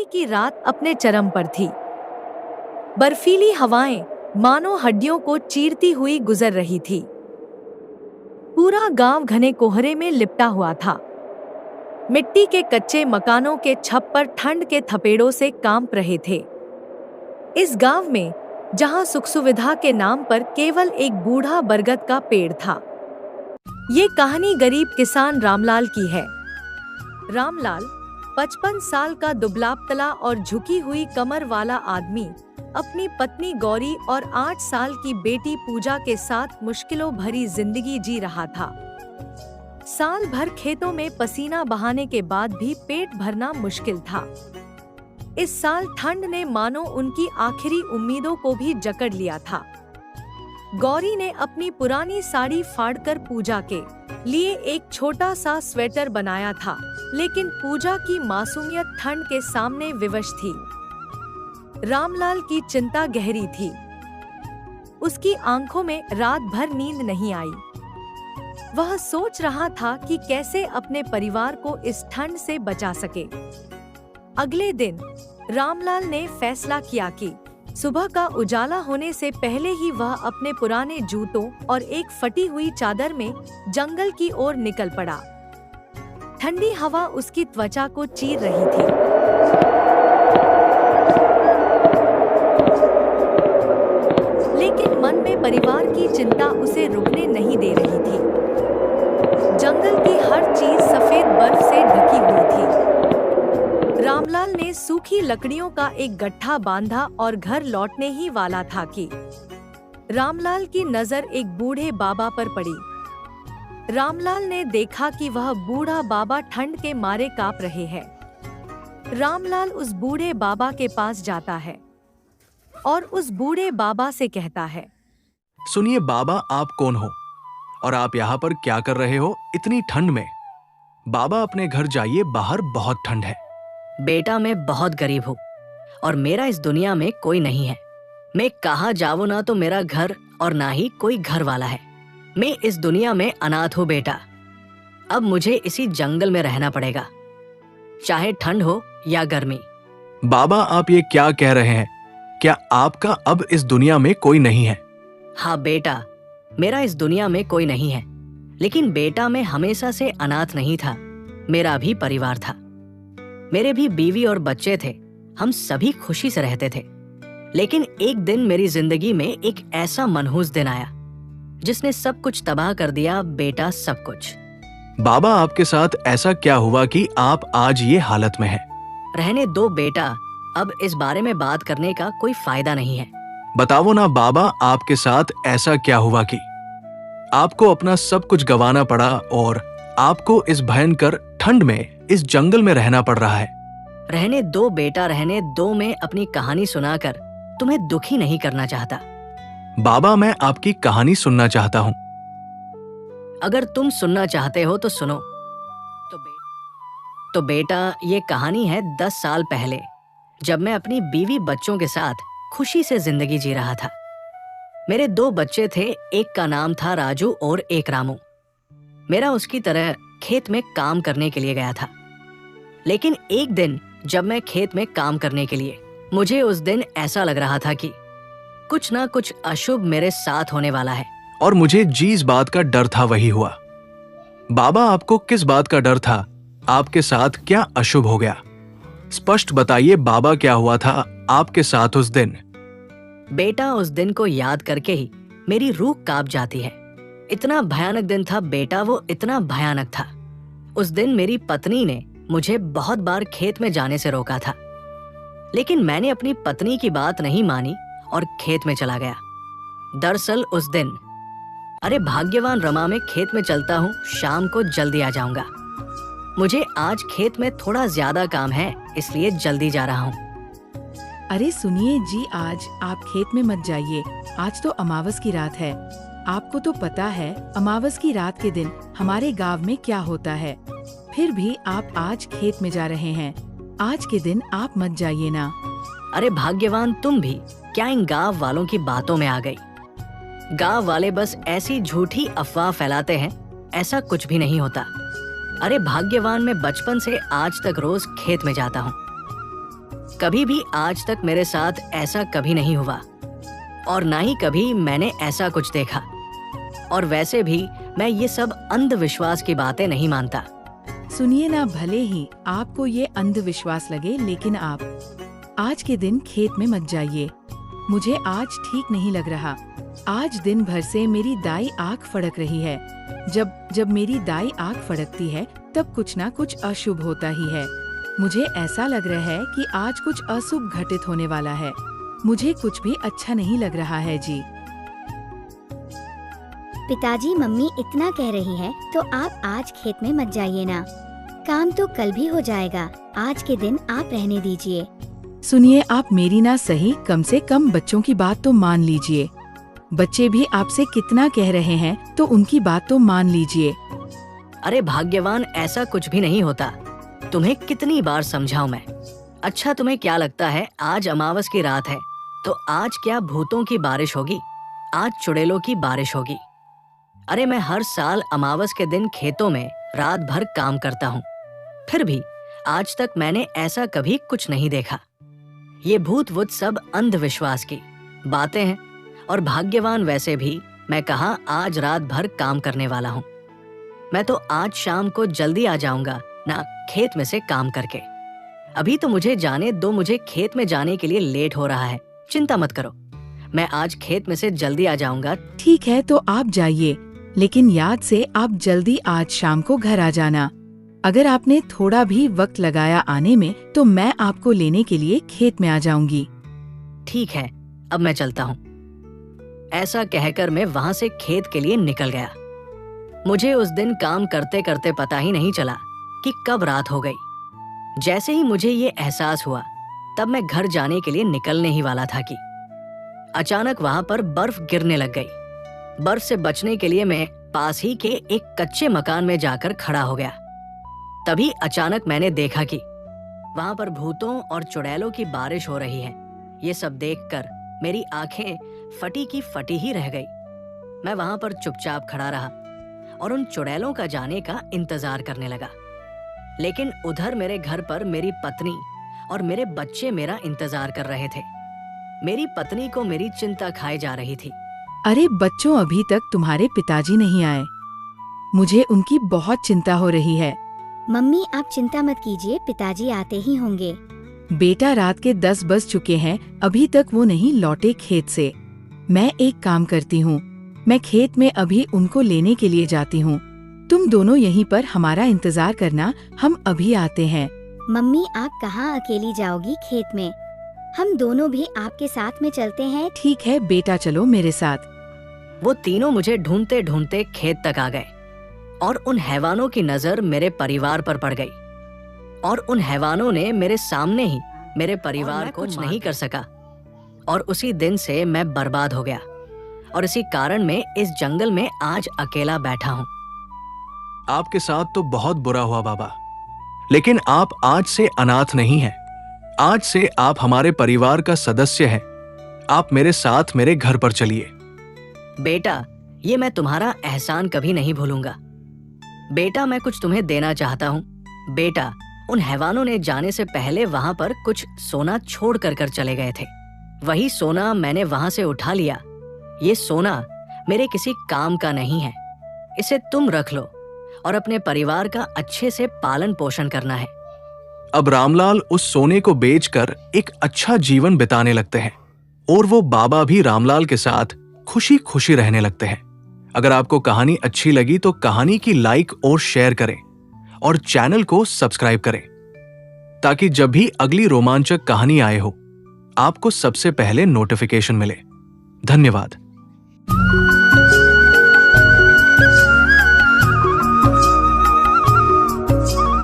की रात अपने चरम पर थी। बर्फीली हवाएं मानो हड्डियों को चीरती हुई गुजर रही थी। पूरा गांव घने कोहरे में लिपटा हुआ था। मिट्टी के कच्चे मकानों के छत पर ठंड के थपेड़ों से कांप रहे थे। इस गांव में जहां सुख सुविधा के नाम पर केवल एक बूढ़ा बरगद का पेड़ था। ये कहानी गरीब किसान रामलाल की है। रामलाल 55 साल का दुबला पतला और झुकी हुई कमर वाला आदमी अपनी पत्नी गौरी और 8 साल की बेटी पूजा के साथ मुश्किलों भरी जिंदगी जी रहा था। साल भर खेतों में पसीना बहाने के बाद भी पेट भरना मुश्किल था। इस साल ठंड ने मानो उनकी आखिरी उम्मीदों को भी जकड़ लिया था। गौरी ने अपनी पुरानी साड़ी फाड़कर पूजा के लिए एक छोटा सा स्वेटर बनाया था, लेकिन पूजा की मासूमियत ठंड के सामने विवश थी। रामलाल की चिंता गहरी थी। उसकी आंखों में रात भर नींद नहीं आई। वह सोच रहा था कि कैसे अपने परिवार को इस ठंड से बचा सके। अगले दिन रामलाल ने फैसला किया कि सुबह का उजाला होने से पहले ही वह अपने पुराने जूतों और एक फटी हुई चादर में जंगल की ओर निकल पड़ा। ठंडी हवा उसकी त्वचा को चीर रही थी। लेकिन मन में परिवार की चिंता उसे रुकने नहीं दे रही थी। जंगल की हर चीज सफेद बर्फ से ढकी हुई थी। रामलाल ने सूखी लकड़ियों का एक गट्ठा बांधा और घर लौटने ही वाला था कि रामलाल की नजर एक बूढ़े बाबा पर पड़ी। रामलाल ने देखा कि वह बूढ़ा बाबा ठंड के मारे कांप रहे हैं। रामलाल उस बूढ़े बाबा के पास जाता है और उस बूढ़े बाबा से कहता है, सुनिए बाबा, आप कौन हो और आप यहाँ पर क्या कर रहे हो इतनी ठंड में? बाबा अपने घर जाइए, बाहर बहुत ठंड है। बेटा, मैं बहुत गरीब हूँ और मेरा इस दुनिया में कोई नहीं है। मैं कहाँ जाऊँ, ना तो मेरा घर और ना ही कोई घर वाला है। मैं इस दुनिया में अनाथ हूँ बेटा। अब मुझे इसी जंगल में रहना पड़ेगा, चाहे ठंड हो या गर्मी। बाबा, आप ये क्या कह रहे हैं? क्या आपका अब इस दुनिया में कोई नहीं है? हाँ बेटा, मेरा इस दुनिया में कोई नहीं है, लेकिन बेटा मैं हमेशा से अनाथ नहीं था। मेरा भी परिवार था, मेरे भी बीवी और बच्चे थे। हम सभी खुशी से रहते थे। लेकिन एक दिन मेरी जिंदगी में एक ऐसा मनहूस दिन आया जिसने सब कुछ तबाह कर दिया बेटा, सब कुछ। बाबा, आपके साथ ऐसा क्या हुआ कि आप आज ये हालत में हैं? रहने दो बेटा, अब इस बारे में बात करने का कोई फायदा नहीं है। बताओ ना बाबा, आपके साथ ऐसा क्या हुआ कि आपको अपना सब कुछ गंवाना पड़ा और आपको इस भयंकर ठंड में इस जंगल में रहना पड़ रहा है? रहने दो बेटा, रहने दो। मैं अपनी कहानी सुनाकर तुम्हें दुखी नहीं करना चाहता। बाबा, मैं आपकी कहानी सुनना चाहता हूँ। अगर तुम सुनना चाहते हो तो सुनो। तो बेटा, ये कहानी है 10 साल पहले, जब मैं अपनी बीवी बच्चों के साथ खुशी से जिंदगी जी रहा था। मेरे 2 बच्चे थे, एक का नाम था राजू और एक रामू। मेरा उसकी तरह खेत में काम करने के लिए गया था। लेकिन एक दिन जब मैं खेत में काम करने के लिए, मुझे उस दिन ऐसा लग रहा था कि कुछ ना कुछ अशुभ मेरे साथ होने वाला है। और मुझे जिस बात का डर था वही हुआ। बाबा, आपको किस बात का डर था? आपके साथ क्या अशुभ हो गया? स्पष्ट बताइए बाबा, क्या हुआ था आपके साथ उस दिन? बेटा, उस दिन को याद करके ही मेरी रूह कांप जाती है। इतना भयानक दिन था बेटा, वो इतना भयानक था। उस दिन मेरी पत्नी ने मुझे बहुत बार खेत में जाने से रोका था, लेकिन मैंने अपनी पत्नी की बात नहीं मानी और खेत में चला गया। दरअसल उस दिन, अरे भाग्यवान रमा, मैं खेत में चलता हूँ, शाम को जल्दी आ जाऊंगा। मुझे आज खेत में थोड़ा ज्यादा काम है, इसलिए जल्दी जा रहा हूँ। अरे सुनिए जी, आज आप खेत में मत जाइए। आज तो अमावस की रात है। आपको तो पता है अमावस की रात के दिन हमारे गांव में क्या होता है। फिर भी आप आज खेत में जा रहे हैं। आज के दिन आप मत जाइए ना। अरे भाग्यवान, तुम भी क्या इन गांव वालों की बातों में आ गई? गांव वाले बस ऐसी झूठी अफवाह फैलाते हैं, ऐसा कुछ भी नहीं होता। अरे भाग्यवान, मैं बचपन से आज तक रोज खेत में जाता हूँ। कभी भी आज तक मेरे साथ ऐसा कभी नहीं हुआ और ना ही कभी मैंने ऐसा कुछ देखा। और वैसे भी मैं ये सब अंधविश्वास की बातें नहीं मानता। सुनिए ना, भले ही आपको ये अंधविश्वास लगे, लेकिन आप आज के दिन खेत में मत जाइए। मुझे आज ठीक नहीं लग रहा। आज दिन भर से मेरी दाई आँख फड़क रही है। जब मेरी दाई आँख फड़कती है तब कुछ ना कुछ अशुभ होता ही है। मुझे ऐसा लग रहा है कि आज कुछ अशुभ घटित होने वाला है। मुझे कुछ भी अच्छा नहीं लग रहा है जी। पिताजी, मम्मी इतना कह रही है तो आप आज खेत में मत जाइए ना। काम तो कल भी हो जाएगा। आज के दिन आप रहने दीजिए। सुनिए, आप मेरी ना सही, कम से कम बच्चों की बात तो मान लीजिए। बच्चे भी आपसे कितना कह रहे हैं तो उनकी बात तो मान लीजिए। अरे भाग्यवान, ऐसा कुछ भी नहीं होता। तुम्हें कितनी बार समझाऊं मैं। अच्छा, तुम्हें क्या लगता है आज अमावस की रात है तो आज क्या भूतों की बारिश होगी? आज चुड़ैलों की बारिश होगी। अरे मैं हर साल अमावस के दिन खेतों में रात भर काम करता हूँ, फिर भी आज तक मैंने ऐसा कभी कुछ नहीं देखा। ये भूत वूत सब अंधविश्वास की बातें हैं। और भाग्यवान, वैसे भी मैं कहाँ आज रात भर काम करने वाला हूँ। मैं तो आज शाम को जल्दी आ जाऊंगा ना, खेत में से काम करके। अभी तो मुझे जाने दो, मुझे खेत में जाने के लिए लेट हो रहा है। चिंता मत करो, मैं आज खेत में से जल्दी आ जाऊंगा। ठीक है, तो आप जाइए, लेकिन याद से आप जल्दी आज शाम को घर आ जाना। अगर आपने थोड़ा भी वक्त लगाया आने में तो मैं आपको लेने के लिए खेत में आ जाऊंगी। ठीक है, अब मैं चलता हूँ। ऐसा कहकर मैं वहां से खेत के लिए निकल गया। मुझे उस दिन काम करते करते पता ही नहीं चला कि कब रात हो गई। जैसे ही मुझे ये एहसास हुआ तब मैं घर जाने के लिए निकलने ही वाला था कि अचानक वहां पर बर्फ गिरने लग गई। बर्फ से बचने के लिए मैं पास ही के एक कच्चे मकान में जाकर खड़ा हो गया। तभी अचानक मैंने देखा कि वहां पर भूतों और चुड़ैलों की बारिश हो रही है। ये सब देखकर मेरी आंखें फटी की फटी ही रह गई। मैं वहां पर चुपचाप खड़ा रहा और उन चुड़ैलों का जाने का इंतजार करने लगा। लेकिन उधर मेरे घर पर मेरी पत्नी और मेरे बच्चे मेरा इंतजार कर रहे थे। मेरी पत्नी को मेरी चिंता खाई जा रही थी। अरे बच्चों, अभी तक तुम्हारे पिताजी नहीं आए। मुझे उनकी बहुत चिंता हो रही है। मम्मी, आप चिंता मत कीजिए, पिताजी आते ही होंगे। बेटा, रात के 10 बज चुके हैं, अभी तक वो नहीं लौटे खेत से। मैं एक काम करती हूँ, मैं खेत में अभी उनको लेने के लिए जाती हूँ। तुम दोनों यहीं पर हमारा इंतजार करना, हम अभी आते हैं। मम्मी, आप कहाँ अकेली जाओगी खेत में? हम दोनों भी आपके साथ में चलते हैं। ठीक है बेटा, चलो मेरे साथ। वो तीनों मुझे ढूंढते ढूंढते खेत तक आ गए और उन हैवानों की नजर मेरे परिवार पर पड़ गई। और उन हैवानों ने मेरे सामने ही मेरे परिवार को कुछ नहीं कर सका। और उसी दिन से मैं बर्बाद हो गया और इसी कारण मैं इस जंगल में आज अकेला बैठा हूँ। आपके साथ तो बहुत बुरा हुआ बाबा, लेकिन आप आज से अनाथ नहीं हैं। आज से आप हमारे परिवार का सदस्य हैं। आप मेरे साथ मेरे घर पर चलिए। बेटा, ये मैं तुम्हारा एहसान कभी नहीं भूलूंगा। बेटा, मैं कुछ तुम्हें देना चाहता हूँ। बेटा, उन हैवानों ने जाने से पहले वहां पर कुछ सोना छोड़ कर चले गए थे। वही सोना मैंने वहां से उठा लिया। ये सोना मेरे किसी काम का नहीं है। इसे तुम रख लो और अपने परिवार का अच्छे से पालन पोषण करना है। अब रामलाल उस सोने को बेचकर एक अच्छा जीवन बिताने लगते हैं और वो बाबा भी रामलाल के साथ खुशी खुशी रहने लगते हैं। अगर आपको कहानी अच्छी लगी तो कहानी की लाइक और शेयर करें और चैनल को सब्सक्राइब करें ताकि जब भी अगली रोमांचक कहानी आए हो आपको सबसे पहले नोटिफिकेशन मिले। धन्यवाद।